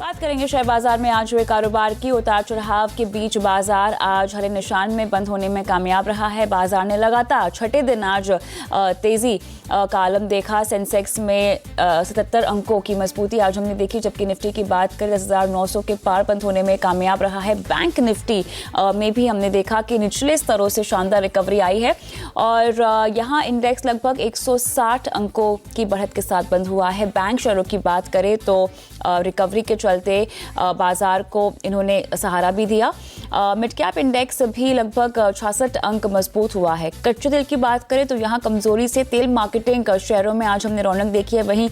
बात करेंगे शेयर बाजार में आज हुए कारोबार की। उतार चढ़ाव के बीच बाजार आज हरे निशान में बंद होने में कामयाब रहा है। बाजार ने लगातार छठे दिन आज तेजी का आलम देखा। सेंसेक्स में 77 अंकों की मजबूती आज हमने देखी, जबकि निफ्टी की बात करें 10,900 के पार बंद होने में कामयाब रहा है। बैंक निफ्टी में भी हमने देखा कि निचले स्तरों से शानदार रिकवरी आई है और यहाँ इंडेक्स लगभग 160 अंकों की बढ़त के साथ बंद हुआ है। बैंक शेयरों की बात करें तो रिकवरी के चलते बाजार को इन्होंने सहारा भी दिया। मिड कैप इंडेक्स भी लगभग 66 अंक मजबूत हुआ है। कच्चे तेल की बात करें तो यहाँ कमजोरी से तेल मार्केटिंग शेयरों में आज हमने रौनक देखी है। वहीं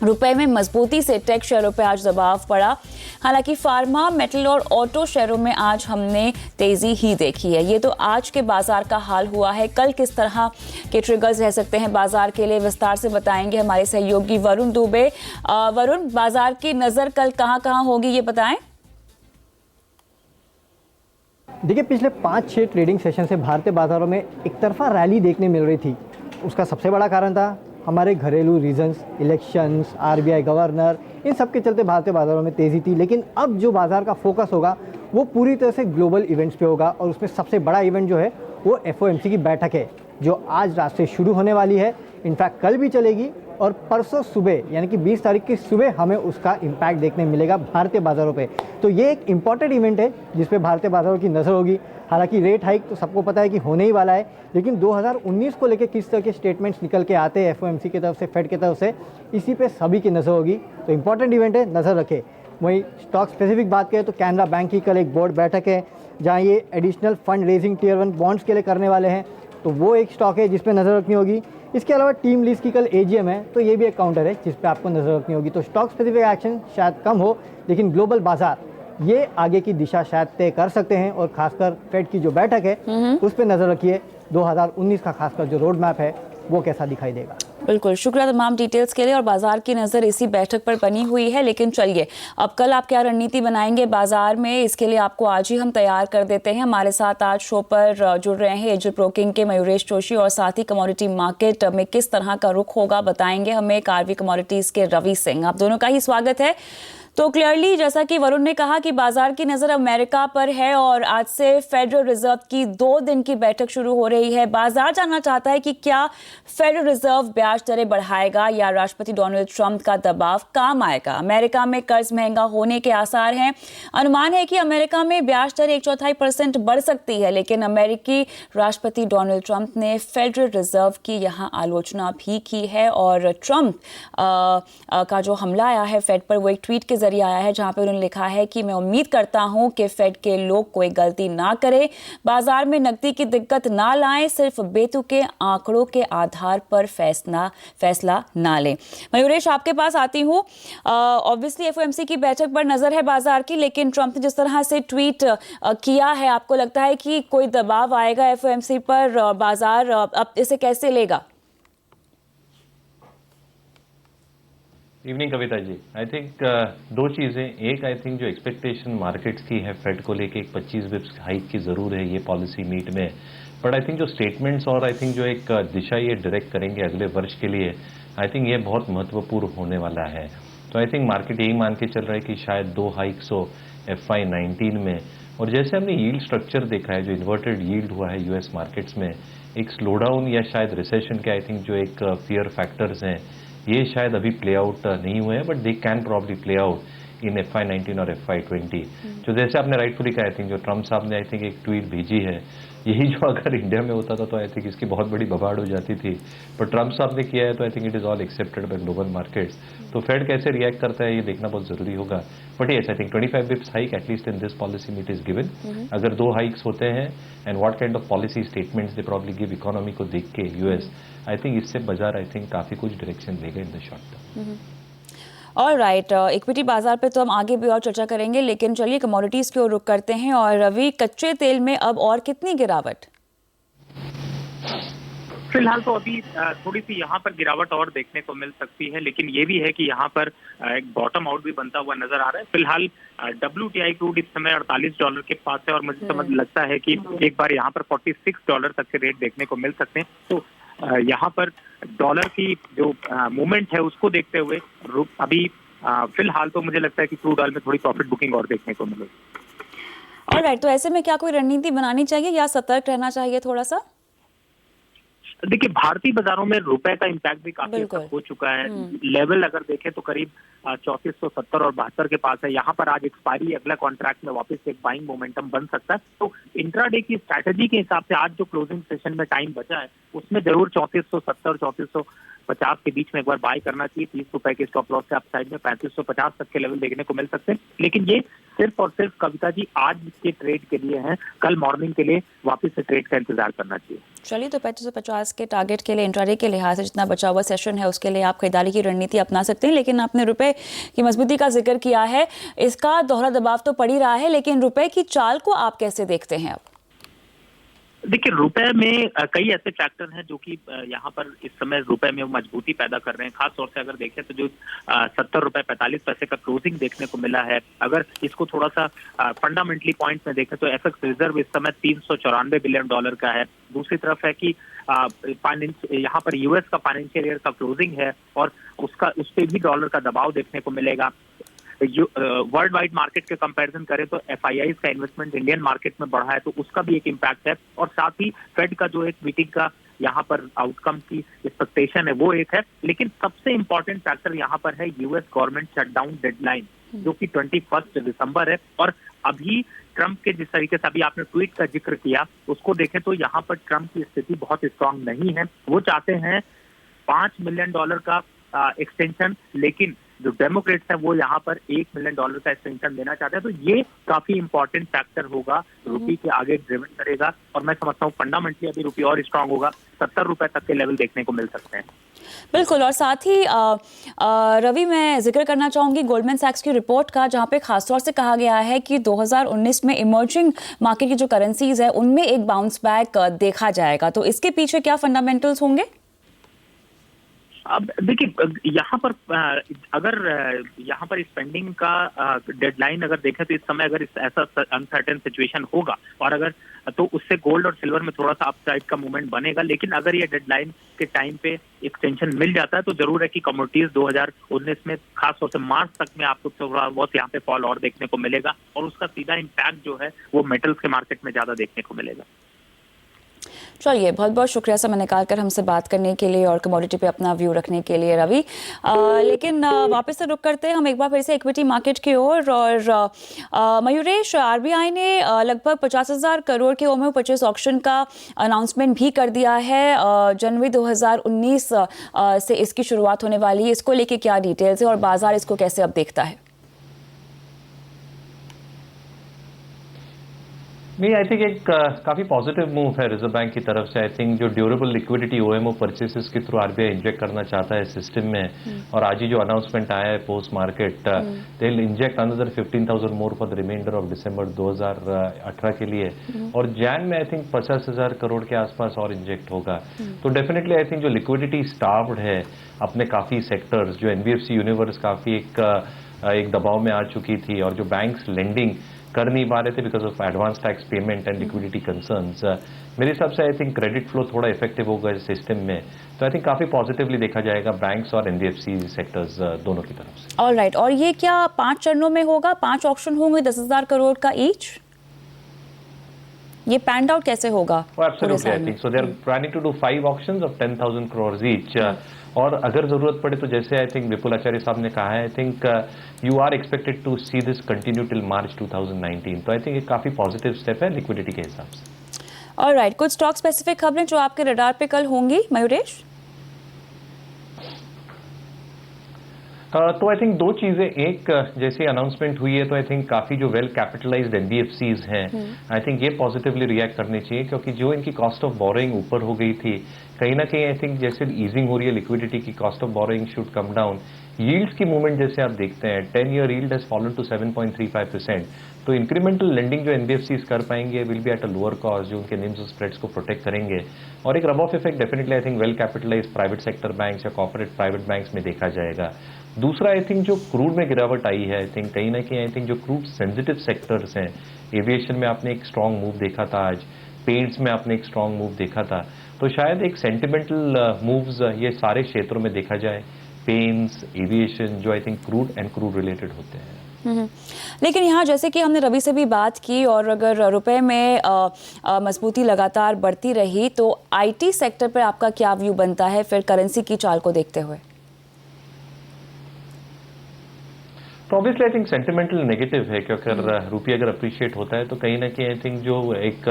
रुपए में मजबूती से टेक शेयरों पर आज दबाव पड़ा। हालांकि फार्मा, मेटल और ऑटो शेयरों में आज हमने तेजी ही देखी है। ये तो आज के बाजार का हाल हुआ है। कल किस तरह के ट्रिगर्स रह सकते हैं बाजार के लिए, विस्तार से बताएंगे हमारे सहयोगी वरुण दुबे। वरुण, बाजार की नजर कल कहां होगी ये बताएं। देखिए, पिछले 5-6 ट्रेडिंग सेशन से भारतीय बाजारों में एक तरफा रैली देखने मिल रही थी। उसका सबसे बड़ा कारण था हमारे घरेलू रीजन्स, इलेक्शंस, आरबीआई गवर्नर, इन सब के चलते भारतीय बाजारों में तेज़ी थी। लेकिन अब जो बाजार का फोकस होगा वो पूरी तरह से ग्लोबल इवेंट्स पे होगा और उसमें सबसे बड़ा इवेंट जो है वो एफओएमसी की बैठक है, जो आज रात से शुरू होने वाली है। इनफैक्ट कल भी चलेगी और परसों सुबह यानी कि 20 तारीख की सुबह हमें उसका इम्पैक्ट देखने मिलेगा भारतीय बाजारों पे। तो ये एक इम्पॉर्टेंट इवेंट है जिस पे भारतीय बाजारों की नज़र होगी। हालांकि रेट हाइक तो सबको पता है कि होने ही वाला है, लेकिन 2019 को लेकर किस तरह के स्टेटमेंट्स निकल के आते हैं एफओएमसी की तरफ से, फेड की तरफ से, इसी पे सभी की नज़र होगी। तो इम्पॉर्टेंट इवेंट है, नज़र रखें। वहीं स्टॉक स्पेसिफिक बात करें तो कैनरा बैंक की कल एक बोर्ड बैठक है जहाँ ये additional fund raising tier 1 bonds के लिए करने वाले हैं, तो वो एक स्टॉक है जिस पे नज़र रखनी होगी। इसके अलावा टीम लीज की कल एजीएम है, तो ये भी एक काउंटर है जिस पे आपको नज़र रखनी होगी। तो स्टॉक स्पेसिफिक एक्शन शायद कम हो, लेकिन ग्लोबल बाजार ये आगे की दिशा शायद तय कर सकते हैं और खासकर फेड की जो बैठक है उस पर नज़र रखिए। 2019 का खासकर जो रोड मैप है वो कैसा दिखाई देगा। बिल्कुल, शुक्रिया तमाम डिटेल्स के लिए। और बाजार की नज़र इसी बैठक पर बनी हुई है। लेकिन चलिए, अब कल आप क्या रणनीति बनाएंगे बाजार में, इसके लिए आपको आज ही हम तैयार कर देते हैं। हमारे साथ आज शो पर जुड़ रहे हैं एजेड ब्रोकिंग के मयूरेश जोशी और साथ ही कमोडिटी मार्केट में किस तरह का रुख होगा बताएंगे हमें कार्वी कमोडिटीज़ के रवि सिंह। आप दोनों का ही स्वागत है। तो क्लियरली जैसा कि वरुण ने कहा कि बाजार की नज़र अमेरिका पर है और आज से फेडरल रिजर्व की 2 दिन की बैठक शुरू हो रही है। बाजार जानना चाहता है कि क्या फेडरल रिजर्व ब्याज दरें बढ़ाएगा या राष्ट्रपति डोनाल्ड ट्रंप का दबाव काम आएगा। अमेरिका में कर्ज महंगा होने के आसार हैं। अनुमान है कि अमेरिका में ब्याज दर 1/4% बढ़ सकती है, लेकिन अमेरिकी राष्ट्रपति डोनाल्ड ट्रंप ने फेडरल रिजर्व की यहाँ आलोचना भी की है और ट्रंप का जो हमला आया है फेड पर वो एक ट्वीट के जरिए आया है जहां पे उन्होंने लिखा है कि मैं उम्मीद करता हूं कि फेड के लोग कोई गलती ना करें, बाजार में नकदी की दिक्कत ना लाएं, सिर्फ बेतुके आंकड़ों के आधार पर फैसला ना लें। मयूरेश, आपके पास आती हूं। ऑब्वियसली एफओएमसी की बैठक पर नजर है बाजार की, लेकिन ट्रंप ने जिस तरह से ट्वीट किया है, आपको लगता है कि कोई दबाव आएगा एफओएमसी पर, बाजार अब इसे कैसे लेगा? Evening Kavita ji, I think 2 चीज़ें। एक, आई थिंक जो एक्सपेक्टेशन मार्केट्स की है फेड को लेके एक 25 बिप्स हाइक की ज़रूर है ये पॉलिसी मीट में, बट आई थिंक जो स्टेटमेंट्स और आई थिंक जो एक दिशा ये डायरेक्ट करेंगे अगले वर्ष के लिए, आई थिंक ये बहुत महत्वपूर्ण होने वाला है। तो आई थिंक मार्केट यही मान के चल रहा है कि शायद 2 हाइक्स हो FY19 में। और जैसे हमने यील्ड स्ट्रक्चर देखा है, जो इन्वर्टेड यील्ड हुआ है यूएस मार्केट्स में, एक स्लोडाउन या शायद रिसेशन के आई थिंक जो एक फियर फैक्टर्स हैं ये शायद अभी प्ले आउट नहीं हुए हैं, but they can probably play out in FY19 और FY20। जो जैसे आपने राइटफुली कहा, आई थिंक जो ट्रंप साहब ने आई थिंक एक ट्वीट भेजी है, यही जो अगर इंडिया में होता था तो आई थिंक इसकी बहुत बड़ी बवाड़ हो जाती थी, पर ट्रंप साहब ने किया है तो I think it is all accepted by global markets. तो फेड कैसे रिएक्ट करता है ये देखना बहुत जरूरी होगा। But yes, I think 25 bips hike at least in this policy meet is given. अगर 2 हाइक्स होते हैं and what kind of policy statements they probably give economy को देख के यूएस, आई थिंक इससे बाजार आई थिंक काफी कुछ डायरेक्शन लेगा in the short term. Alright, equity बाजार पे तो हम आगे भी और चर्चा करेंगे, लेकिन चलिए कमोडिटीज़ की ओर रुख करते हैं। और रवि, कच्चे तेल में अब और कितनी गिरावट? फिलहाल तो अभी थोड़ी सी यहाँ पर गिरावट और देखने को मिल सकती है, लेकिन ये भी है कि यहाँ पर एक बॉटम आउट भी बनता हुआ नजर आ रहा है। फिलहाल WTI क्रूड इस समय $48 के पास है और मुझे समझ लगता है कि एक बार यहाँ पर $46 तक के रेट देखने को मिल सकते हैं। तो यहाँ पर डॉलर की जो मूवमेंट है उसको देखते हुए अभी फिलहाल तो मुझे लगता है कि क्रूड ऑयल में थोड़ी प्रॉफिट बुकिंग और देखने को मिलेगी। ऑलराइट, तो ऐसे में क्या कोई रणनीति बनानी चाहिए या सतर्क रहना चाहिए थोड़ा सा? देखिए, भारतीय बाजारों में रुपए का इम्पैक्ट भी काफी हद तक हो चुका है। लेवल अगर देखें तो करीब 3470 और 72 के पास है। यहाँ पर आज एक्सपायरी अगला कॉन्ट्रैक्ट में वापस एक बाइंग मोमेंटम बन सकता है। तो इंट्राडे की स्ट्रैटेजी के हिसाब से आज जो क्लोजिंग सेशन में टाइम बचा है उसमें जरूर 3470 और 3450 के बीच में एक बार बाय करना चाहिए। 30 रुपए के स्टॉप लॉस से अपसाइड में 3550 तक के लेवल देखने को मिल सकते हैं। लेकिन ये सिर्फ और सिर्फ कविता जी आज के ट्रेड के लिए है, कल मॉर्निंग के लिए वापस से ट्रेड का इंतजार करना चाहिए। चलिए, तो 3550 के टारगेट के लिए इंट्राडे के लिहाज से जितना बचा हुआ सेशन है उसके लिए आप खरीदारी की रणनीति अपना सकते हैं। लेकिन आपने रुपए की मजबूती का जिक्र किया है, इसका दोहरा दबाव तो पड़ ही रहा है, लेकिन रुपए की चाल को आप कैसे देखते हैं अब? देखिए, रुपए में कई ऐसे फैक्टर हैं जो कि यहाँ पर इस समय रुपए में मजबूती पैदा कर रहे हैं। खास तौर से अगर देखें तो जो 70 रुपए 45 पैसे का क्लोजिंग देखने को मिला है, अगर इसको थोड़ा सा फंडामेंटली पॉइंट में देखें तो एफएक्स रिजर्व इस समय $394 बिलियन का है। दूसरी तरफ है कि यहाँ पर यूएस का फाइनेंशियल ईयर का क्लोजिंग है और उस पर भी डॉलर का दबाव देखने को मिलेगा। वर्ल्ड वाइड मार्केट के कंपैरिजन करें तो एफआईआई का इन्वेस्टमेंट इंडियन मार्केट में बढ़ा है, तो उसका भी एक इम्पैक्ट है। और साथ ही फेड का जो एक मीटिंग का यहाँ पर आउटकम की एक्सपेक्टेशन है वो एक है। लेकिन सबसे इंपॉर्टेंट फैक्टर यहाँ पर है यूएस गवर्नमेंट शटडाउन डेडलाइन जो कि 21 दिसंबर है। और अभी ट्रंप के जिस तरीके से अभी आपने ट्वीट का जिक्र किया उसको देखें तो यहाँ पर ट्रंप की स्थिति बहुत स्ट्रांग नहीं है। वो चाहते हैं $5 मिलियन का एक्सटेंशन, लेकिन जो डेमोक्रेट्स हैं वो यहाँ पर $1 मिलियन का एक्सटेंशन देना चाहते हैं। तो ये काफी इंपॉर्टेंट फैक्टर होगा, रुपये के आगे ड्रिवन करेगा। और मैं समझता हूँ फंडामेंटली अभी रुपये और स्ट्रांग होगा, 70 रुपए तक के लेवल देखने को मिल सकते हैं। बिल्कुल। और साथ ही रवि, मैं जिक्र करना चाहूंगी गोल्डमैन सैक्स की रिपोर्ट का, जहां पे खासतौर से कहा गया है कि 2019 में इमर्जिंग मार्केट की जो करेंसीज है उनमें एक बाउंस बैक देखा जाएगा। तो इसके पीछे क्या फंडामेंटल्स होंगे? अब देखिए, यहाँ पर अगर यहाँ पर स्पेंडिंग का डेडलाइन अगर देखें तो इस समय अगर ऐसा अनसर्टेन सिचुएशन होगा और अगर तो उससे गोल्ड और सिल्वर में थोड़ा सा अपसाइड का मूवमेंट बनेगा। लेकिन अगर ये डेडलाइन के टाइम पे एक्सटेंशन मिल जाता है तो जरूर है कि कमोडिटीज 2019 में खासतौर से मार्च तक में आपको थोड़ा बहुत यहाँ पे फॉल और देखने को मिलेगा और उसका सीधा इम्पैक्ट जो है वो मेटल्स के मार्केट में ज्यादा देखने को मिलेगा। चलिए, बहुत बहुत शुक्रिया समय निकाल कर हमसे बात करने के लिए और कमोडिटी पे अपना व्यू रखने के लिए रवि। लेकिन वापस से रुक करते हैं हम एक बार फिर से इक्विटी मार्केट की ओर। और मयूरेश, आरबीआई ने लगभग 50,000 करोड़ के ओमो परचेस ऑक्शन का अनाउंसमेंट भी कर दिया है। जनवरी 2019 से इसकी शुरुआत होने वाली है। इसको लेके क्या डिटेल्स है और बाजार इसको कैसे अब देखता है? नहीं, आई थिंक एक काफी पॉजिटिव मूव है रिजर्व बैंक की तरफ से। आई थिंक जो ड्यूरेबल लिक्विडिटी ओएमओ परचेसेस के थ्रू आरबीआई इंजेक्ट करना चाहता है सिस्टम में, और आज ही जो अनाउंसमेंट आया है post market, they will inject another 15,000 more for the reminder of December 2018 के लिए। और जैन में आई थिंक 50,000 करोड़ के आसपास और इंजेक्ट होगा। तो डेफिनेटली आई थिंक जो लिक्विडिटी स्टार्व्ड है अपने काफी सेक्टर्स, जो एनबीएफसी यूनिवर्स काफी एक दबाव में आ चुकी थी और जो बैंक्स लेंडिंग कर नहीं पा रहे थे because of advance tax payment and liquidity concerns, मेरे हिसाब से आई थिंक क्रेडिट फ्लो थोड़ा इफेक्टिव होगा इस सिस्टम में। तो आई थिंक काफी पॉजिटिवली देखा जाएगा बैंक्स और एनबीएफसी सेक्टर्स दोनों की तरफ से। ऑलराइट, और ये क्या 5 चरणों में होगा? 5 ऑक्शन होंगे 10,000 करोड़ का ईच? ये पैंड आउट कैसे होगा? Absolutely, I think so. They are planning to do 5 auctions of 10,000 crores each. और अगर जरूरत पड़े तो जैसे आई थिंक विपुल आचार्य साहब ने कहा है, I think you are expected to see this continue till March 2019। तो आई थिंक एक काफी पॉजिटिव स्टेप है लिक्विडिटी के हिसाब से। ऑलराइट, कुछ स्टॉक स्पेसिफिक खबरें जो आपके रडार पे कल होंगी मयूरेश? तो आई थिंक 2 चीजें, एक जैसे अनाउंसमेंट हुई है तो आई थिंक काफी जो वेल कैपिटलाइज्ड एनबीएफसीज हैं, आई थिंक ये पॉजिटिवली रिएक्ट करनी चाहिए, क्योंकि जो इनकी कॉस्ट ऑफ बोरोइंग ऊपर हो गई थी कहीं ना कहीं, आई थिंक जैसे ईजिंग हो रही है लिक्विडिटी की, cost of borrowing should come down. Yields की मूवमेंट जैसे आप देखते हैं 10-year yield has fallen to 7.35%। तो इंक्रीमेंटल लेंडिंग जो एनबीएफसीज कर पाएंगे will be at a lower cost, जो उनके निम्स और स्प्रेड्स को प्रोटेक्ट करेंगे। और एक rub off effect definitely I think well capitalised private sector banks या कॉर्पोरेट प्राइवेट बैंक्स में देखा जाएगा। दूसरा, आई थिंक जो क्रूड में गिरावट आई है, आई थिंक कहीं ना कहीं आई थिंक जो क्रूड सेंसिटिव सेक्टर्स हैं, एविएशन में आपने एक स्ट्रांग मूव देखा था, आज पेंट्स में आपने एक स्ट्रांग मूव देखा था, तो शायद एक सेंटिमेंटल मूव्स ये सारे क्षेत्रों में देखा जाए। पेंट्स, एविएशन, जो I think crude and crude related होते हैं। लेकिन यहाँ जैसे कि हमने रवि से भी बात की, और अगर रुपए में मजबूती लगातार बढ़ती रही तो आईटी सेक्टर पर आपका क्या व्यू बनता है फिर करेंसी की चाल को देखते हुए? तो obviously I think sentimental negative है, क्योंकि अगर रुपया अगर अप्रिशिएट होता है तो कहीं ना कहीं आई थिंक जो एक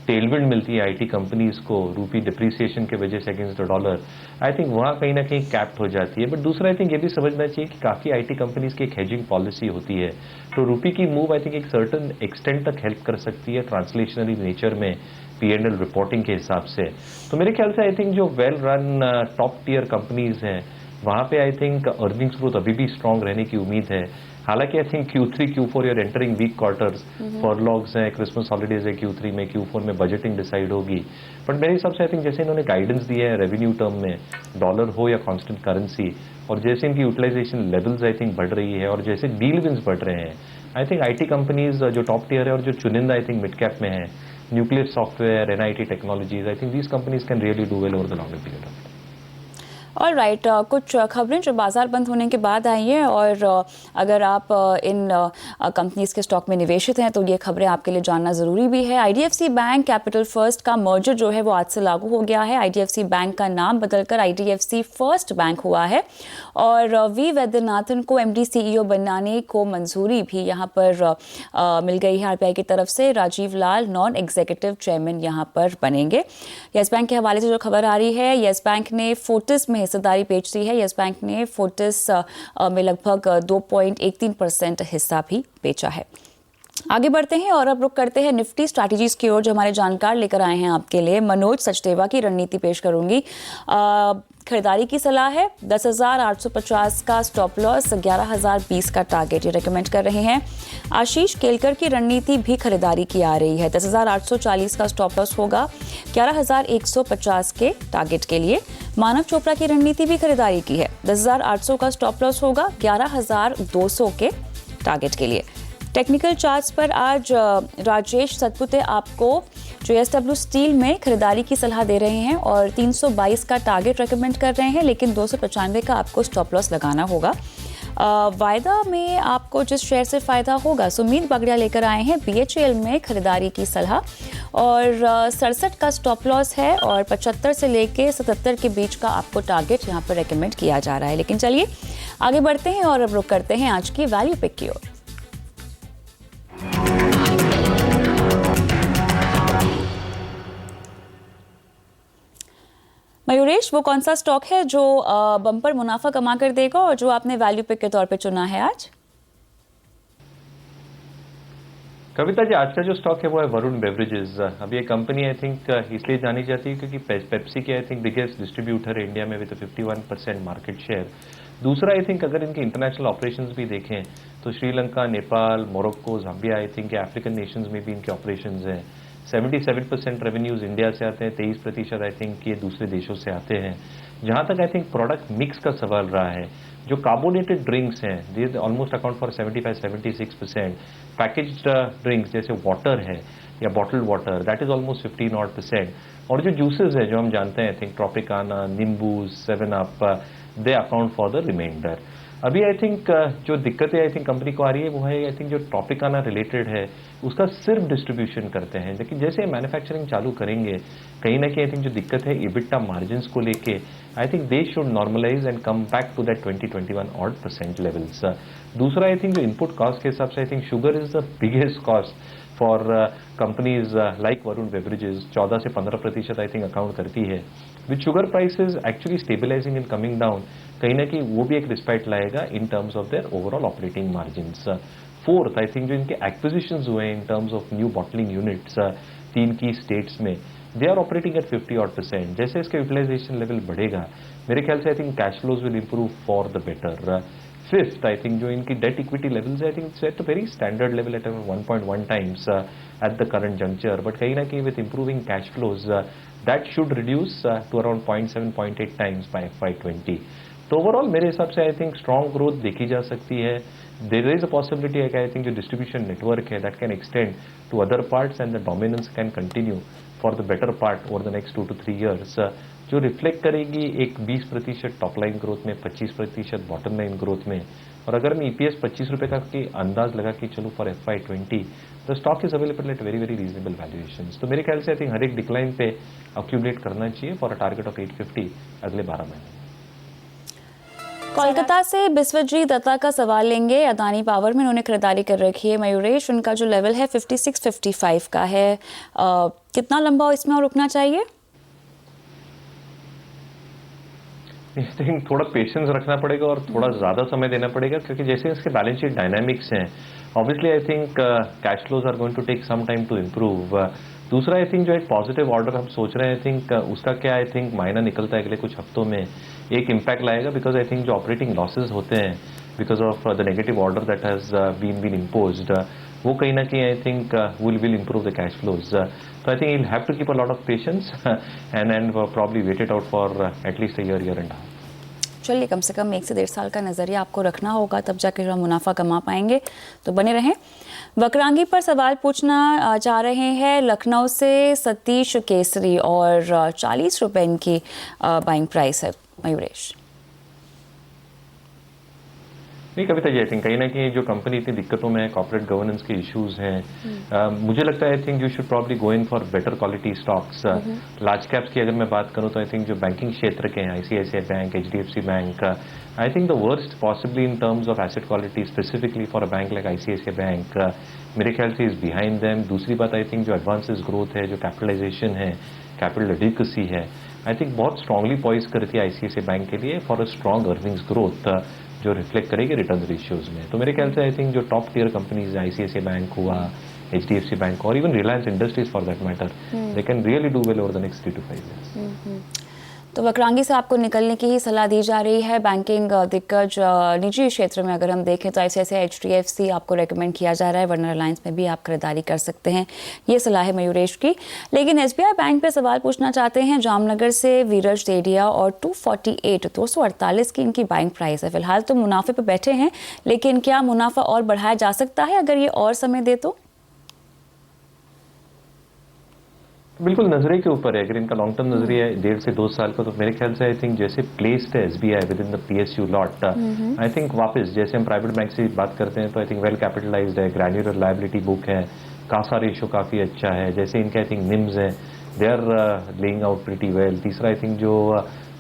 टेलविंड मिलती है आईटी कंपनीज को रूपी डिप्रिसिएशन के वजह से against the dollar, I think वहां कहीं ना कहीं कैप्ट हो जाती है। बट दूसरा आई थिंक ये भी समझना चाहिए कि काफी आईटी कंपनीज की एक हेजिंग पॉलिसी होती है, तो रूपी की मूव आई थिंक एक सर्टन एक्सटेंट तक हेल्प कर सकती है ट्रांसलेशनरी नेचर में P&L रिपोर्टिंग के हिसाब से। तो मेरे ख्याल से आई थिंक जो well run top tier companies हैं वहां पे आई थिंक अर्निंग्स ग्रोथ अभी भी स्ट्रांग रहने की उम्मीद है। हालांकि I think Q3, Q4 you're entering weak quarters, furloughs हैं, क्रिसमस हॉलीडेज है Q3 में, Q4 में बजटिंग डिसाइड होगी। बट मेरे हिसाब से आई थिंक जैसे इन्होंने गाइडेंस दिया है रेवेन्यू टर्म में, डॉलर हो या कांस्टेंट करेंसी, और जैसे इनकी यूटिलाइजेशन लेवल्स आई थिंक बढ़ रही है और जैसे डील विंस बढ़ रहे हैं, आई थिंक आईटी कंपनीज जो टॉप टियर है और जो चुनिंदा आई थिंक मिड कैप में है, nucleus software, NIT technologies, I think these companies can really do well over the longer period of time. All right, कुछ खबरें जो बाजार बंद होने के बाद आई हैं, और अगर आप इन कंपनीज के स्टॉक में निवेशित हैं तो ये खबरें आपके लिए जानना ज़रूरी भी है। IDFC बैंक कैपिटल फर्स्ट का मर्जर जो है वो आज से लागू हो गया है। IDFC बैंक का नाम बदलकर IDFC फर्स्ट बैंक हुआ है, और वी वैद्यनाथन को MD CEO बनाने को मंजूरी भी यहाँ पर मिल गई है RBI की तरफ से। राजीव लाल नॉन एग्जीक्यूटिव चेयरमैन यहाँ पर बनेंगे। येस बैंक के हवाले से जो खबर आ रही है, येस बैंक ने फोर्टिस में हिस्सेदारी बेच दी है। येस बैंक ने फोर्टिस में लगभग 2.13% हिस्सा भी बेचा है। आगे बढ़ते हैं और अब रुक करते हैं निफ्टी स्ट्रैटेजीज की ओर, जो हमारे जानकार लेकर आए हैं आपके लिए। मनोज सचदेवा की रणनीति पेश करूंगी। खरीदारी की सलाह है, 10,850 का स्टॉप लॉस, 11,020 का टारगेट ये रेकमेंड कर रहे हैं। आशीष केलकर की रणनीति भी खरीदारी की आ रही है, 10,840 का स्टॉप लॉस होगा, 11,150 के टारगेट के लिए। मानव चोपड़ा की रणनीति भी खरीदारी की है, 10,800 का स्टॉप लॉस होगा, 11,200 के टारगेट के लिए। टेक्निकल चार्ट्स पर आज राजेश सतपुते आपको JSW स्टील में खरीदारी की सलाह दे रहे हैं और 322 का टारगेट रेकमेंड कर रहे हैं, लेकिन 295 का आपको स्टॉप लॉस लगाना होगा। वायदा में आपको जिस शेयर से फ़ायदा होगा, सुमीत बगड़िया लेकर आए हैं BHEL में खरीदारी की सलाह, और 67 का स्टॉप लॉस है और 75 से लेके 77 के बीच का आपको टारगेट यहाँ पर रेकमेंड किया जा रहा है। लेकिन चलिए आगे बढ़ते हैं और अब रुक करते हैं आज की वैल्यू पिक की ओर। मयूरेश, वो कौन सा स्टॉक है जो बम्पर मुनाफा कमा कर देगा और जो आपने वैल्यू पिक के तौर पे चुना है आज? कविता जी, आज का जो स्टॉक है वो है वरुण बेवरेजेस। अब ये कंपनी आई थिंक इसलिए जानी जाती है क्योंकि पेप्सी के आई थिंक बिगेस्ट डिस्ट्रीब्यूटर है इंडिया में विद 51% मार्केट शेयर। दूसरा आई थिंक अगर इनके इंटरनेशनल ऑपरेशंस भी देखें तो Sri Lanka, Nepal, Morocco, Zambia, I think African Nations में भी इनके ऑपरेशंस हैं। 77% रेवेन्यूज इंडिया से आते हैं, 23% आई थिंक ये दूसरे देशों से आते हैं। जहां तक आई थिंक प्रोडक्ट मिक्स का सवाल रहा है, जो कार्बोनेटेड ड्रिंक्स हैं they almost account for 75-76%। Packaged drinks जैसे वाटर है या bottled water, that is almost 15% और जो जूसेस है जो हम जानते हैं आई थिंक ट्रॉपिकाना, नींबू, 7 up, they account for the reminder. अभी आई थिंक जो दिक्कतें आई थिंक कंपनी को आ रही है वो है आई थिंक जो ट्रॉपिकाना रिलेटेड है उसका सिर्फ डिस्ट्रीब्यूशन करते हैं, लेकिन जैसे मैन्युफैक्चरिंग चालू करेंगे कहीं ना कहीं आई थिंक जो दिक्कत है EBITDA मार्जिन्स को लेके, I think they should normalize and come back to that 20-21% levels. दूसरा आई थिंक जो इनपुट कॉस्ट के हिसाब से I think sugar is the biggest cost for companies like Varun beverages, 14 से 15% आई थिंक अकाउंट करती है। With sugar prices actually stabilizing and coming down, कहीं ना कहीं वो भी एक रिस्पेक्ट लाएगा in terms of their overall operating margins. Fourth, I think जो इनके एक्विजिशंस हुए इन terms of new bottling units 3 की स्टेट्स में, दे आर ऑपरेटिंग एट 50% जैसे इसका यूटिलाइजेशन लेवल बढ़ेगा मेरे ख्याल से I think cash flows will improve for the better. Fifth, I think जो इनकी डेट इक्विटी लेवल्स है I think it's at a very standard level at 1.1 times at the current juncture, but कहीं ना कहीं with improving cash flows that should reduce to around 0.7-0.8 times by FY20। तो overall मेरे हिसाब से I think strong growth देखी जा सकती है। देयर इज अ पॉसिबिलिटी है कि आई थिंक जो डिस्ट्रीब्यूशन नेटवर्क है that can extend to other parts and the dominance can continue for the better part over the next 2 to 3 years, जो reflect करेगी एक 20% टॉप लाइन ग्रोथ में, 25% bottom line growth में। और अगर मैं ईपीएस 25 रुपए का की अंदाज लगा कि चलो for FY20 the stock is available at very very reasonable valuations. तो मेरे ख्याल से आई थिंक हर एक डिक्लाइन पे अक्यूमुलेट करना चाहिए फॉर अ टारगेट ऑफ 850 अगले 12 महीने। कोलकाता से बिस्वजीत दत्ता का सवाल लेंगे। अदानी पावर में उन्होंने खरीदारी कर रखी है। मयूरेश, उनका जो लेवल है 56-55 का है, कितना लंबा इसमें और रुकना चाहिए? आई थिंक थोड़ा पेशेंस रखना पड़ेगा और थोड़ा ज्यादा समय देना पड़ेगा, क्योंकि जैसे इसके बैलेंस शीट डायनामिक्स हैं, obviously I think cash flows are going to take some time to improve. दूसरा आई थिंक जो एक पॉजिटिव ऑर्डर हम सोच रहे हैं, आई थिंक उसका क्या आई थिंक मायना निकलता है अगले कुछ हफ्तों में एक इम्पैक्ट लाएगा, बिकॉज आई थिंक जो ऑपरेटिंग लॉसेज होते हैं because of the negative order that has been imposed, वो कहीं ना कहीं I think will improve the cash flows. तो I think you will have to keep a lot of patience and probably wait it out for at least a year and half. चलिए, कम से कम 1 से 1.5 साल का नज़रिया आपको रखना होगा, तब जाकर हम मुनाफा कमा पाएंगे। तो बने रहें। वक्रांगी पर सवाल पूछना चाह रहे हैं लखनऊ से सतीश केसरी, और 40 रुपए इनकी बाइंग प्राइस है। मयूरेश, नहीं कविता जी, आई थिंक कहीं ना कहीं जो कंपनी इतनी दिक्कतों में है, कॉर्पोरेट गवर्नेंस के इश्यूज हैं, मुझे लगता है I think you should probably go in for better quality stocks. Large caps की अगर मैं बात करूं तो आई थिंक जो बैंकिंग क्षेत्र के हैं, ICICI bank, HDFC bank, I think the worst possibly in terms of asset quality specifically for a bank like ICICI bank, मेरे ख्याल से इज बिहाइंड देम। दूसरी बात आई थिंक जो एडवांसेस ग्रोथ है, जो कैपिटलाइजेशन है, कैपिटल एडिक्वेसी है, आई थिंक बहुत स्ट्रांगली पॉइज करती है आईसीआईसीआई बैंक के लिए for a strong earnings growth, जो रिफ्लेक्ट करेगी रिटर्न रेशियोज में। तो मेरे ख्याल से आई थिंक जो top tier companies ICICI Bank हुआ, HDFC बैंक और even Reliance Industries for that matter, they can really do well over the next 3 to 5 years। तो वक्रांगी से आपको निकलने की ही सलाह दी जा रही है। बैंकिंग दिग्गज निजी क्षेत्र में अगर हम देखें तो ICICI, HDFC आपको रेकमेंड किया जा रहा है, वरना रिलायंस में भी आप खरीदारी कर सकते हैं। ये सलाह है मयूरेश की। लेकिन SBI बैंक पे सवाल पूछना चाहते हैं जामनगर से वीरज डेडिया, और 248 की इनकी बाइंग प्राइस है। फिलहाल तो मुनाफे पे बैठे हैं, लेकिन क्या मुनाफा और बढ़ाया जा सकता है अगर ये और समय दे तो? बिल्कुल नजरिए के ऊपर है। अगर इनका लॉन्ग टर्म नजरिया है 1.5 से 2 साल का, तो मेरे ख्याल से आई थिंक जैसे प्लेस्ड है SBI with in the PSU lot, I think वापस जैसे हम प्राइवेट बैंक से बात करते हैं तो आई थिंक वेल कैपिटलाइज्ड है, ग्रैन्युलर लायबिलिटी बुक है, कासा रेशो काफी अच्छा है, जैसे इनके आई थिंक निम्स है, they are laying out pretty well. तीसरा आई थिंक जो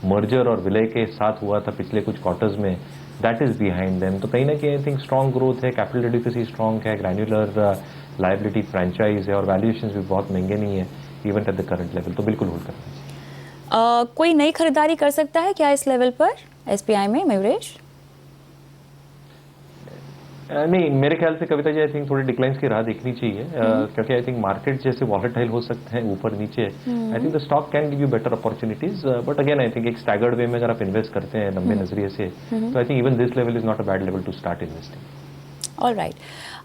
मर्जर और विलय के साथ हुआ था पिछले कुछ क्वार्टर्स में, दैट इज बिहाइंड देम। तो कहीं ना कहीं आई थिंक स्ट्रॉन्ग ग्रोथ है, कैपिटल एडिक्वेसी स्ट्रॉन्ग है, ग्रैन्युलर लायबिलिटी फ्रेंचाइज है, और वैल्यूएशंस भी बहुत महंगे नहीं है even at the current level. तो बिल्कुल होल्ड करना चाहिए। कोई नई खरीदारी कर सकता है क्या इस लेवल पर SBI में, मयूरेश? नहीं, मेरे ख्याल से कविता जी आई थिंक थोड़ी डिक्लाइंस की राह देखनी चाहिए, क्योंकि आई थिंक मार्केट जैसे वॉलेटाइल हो सकते हैं ऊपर नीचे। I think the stock can give you better opportunities, but again I think एक स्टैगर्ड वे में अगर आप इन्वेस्ट करते हैं लंबे नजरिए से, तो I think even this level is not a bad level to start investing. Alright,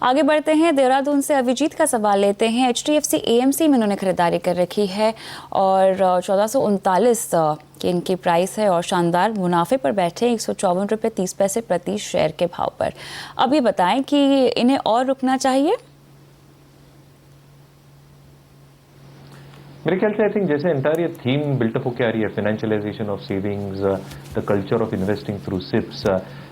आगे बढ़ते हैं। देहरादून से अभिजीत का सवाल लेते हैं। HDFC AMC में उन्होंने खरीदारी कर रखी है, और 1439 की इनकी प्राइस है, और शानदार मुनाफे पर बैठे 154 रुपये 30 पैसे प्रति शेयर के भाव पर। अब ये बताएं कि इन्हें और रुकना चाहिए? मेरे ख्याल से आई थिंक जैसे एंटायर ये थीम बिल्टअप होकर आ रही है, financialization of savings, the culture of investing through SIPs,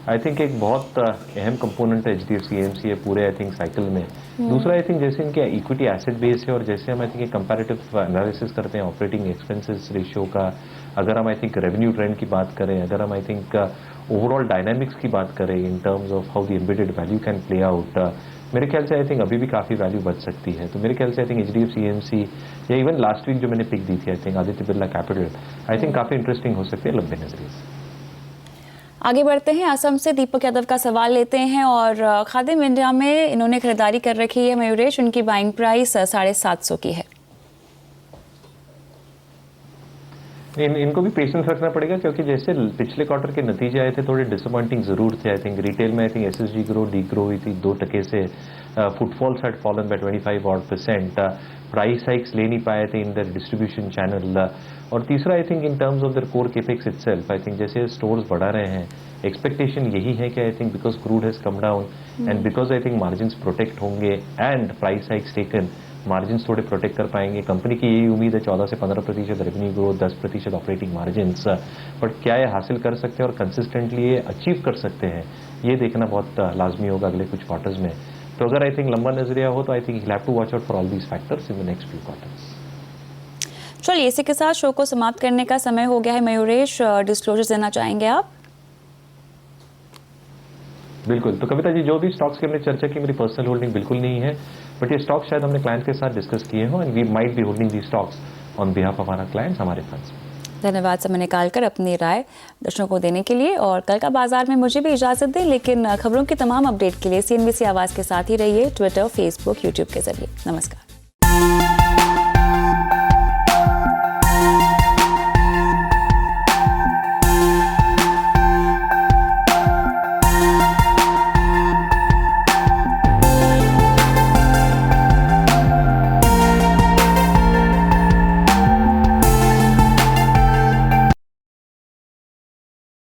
I think एक बहुत अहम कंपोनेंट है HDFC AMC है पूरे आई थिंक साइकिल में। दूसरा आई थिंक जैसे इनके इक्विटी एसेट बेस है, और जैसे हम आई थिंक कंपैरेटिव एनालिसिस करते हैं ऑपरेटिंग एक्सपेंसेस रेशियो का, अगर हम आई थिंक रेवेन्यू ट्रेंड की बात करें, अगर हम आई थिंक ओवरऑल डायनामिक्स की बात करें इन terms of how the embedded value can play out, मेरे ख्याल से आई थिंक अभी भी काफी वैल्यू बच सकती है। तो मेरे ख्याल से आई थिंक HDFC AMC या इवन लास्ट वीक जो मैंने पिक दी थी I think Aditya Birla capital, I think काफी इंटरेस्टिंग हो सकती है लंबे नजरिए से। आगे बढ़ते हैं। असम से दीपक यादव का सवाल लेते हैं, और खादिम इंडिया में इन्होंने खरीदारी कर रखी है। मयूरेश, उनकी बाइंग प्राइस 750 की है। इनको भी पेशेंस रखना पड़ेगा, क्योंकि जैसे पिछले क्वार्टर के नतीजे आए थे थोड़े डिसअपॉइंटिंग जरूर थे। आई थिंक रिटेल में I think SSG grow D grow हुई थी 2% से, footfalls had fallen bye 25% price hikes ले नहीं पाए थे इन द डिस्ट्रीब्यूशन चैनल। और तीसरा I think in terms of their core capex itself, I think जैसे स्टोर्स बढ़ा रहे हैं, एक्सपेक्टेशन यही है कि I think because crude has come down and because I think margins protect होंगे and price hikes taken, margins थोड़े protect कर पाएंगे। कंपनी की यही उम्मीद है 14 से 15% revenue growth, 10% operating margins, but क्या ये हासिल कर सकते हैं और कंसिस्टेंटली ये अचीव कर सकते हैं, ये देखना बहुत लाजमी होगा अगले कुछ क्वार्टर्स में। तो अगर आई थिंक लंबा नजरिया हो तो I think have to watch out for all these factors in the next few quarters. चलिए, इसी के साथ शो को समाप्त करने का समय हो गया है। मयूरेश, डिस्क्लोजर देना चाहेंगे आप? बिल्कुल। तो कविता जी, जो भी स्टॉक्स की हमने चर्चा की, मेरी पर्सनल होल्डिंग बिल्कुल नहीं है, बट ये स्टॉक्स शायद हमने क्लाइंट के साथ डिस्कस किए हो and we might be holding the stocks on behalf of our clients, हमारे फंड्स। धन्यवाद समय निकालकर अपनी राय दर्शकों को देने के लिए। और कल का बाजार में मुझे भी इजाजत दें, लेकिन खबरों की तमाम अपडेट के लिए CNBC आवाज़ के साथ ही रहिए, ट्विटर, फेसबुक, यूट्यूब के जरिए। नमस्कार।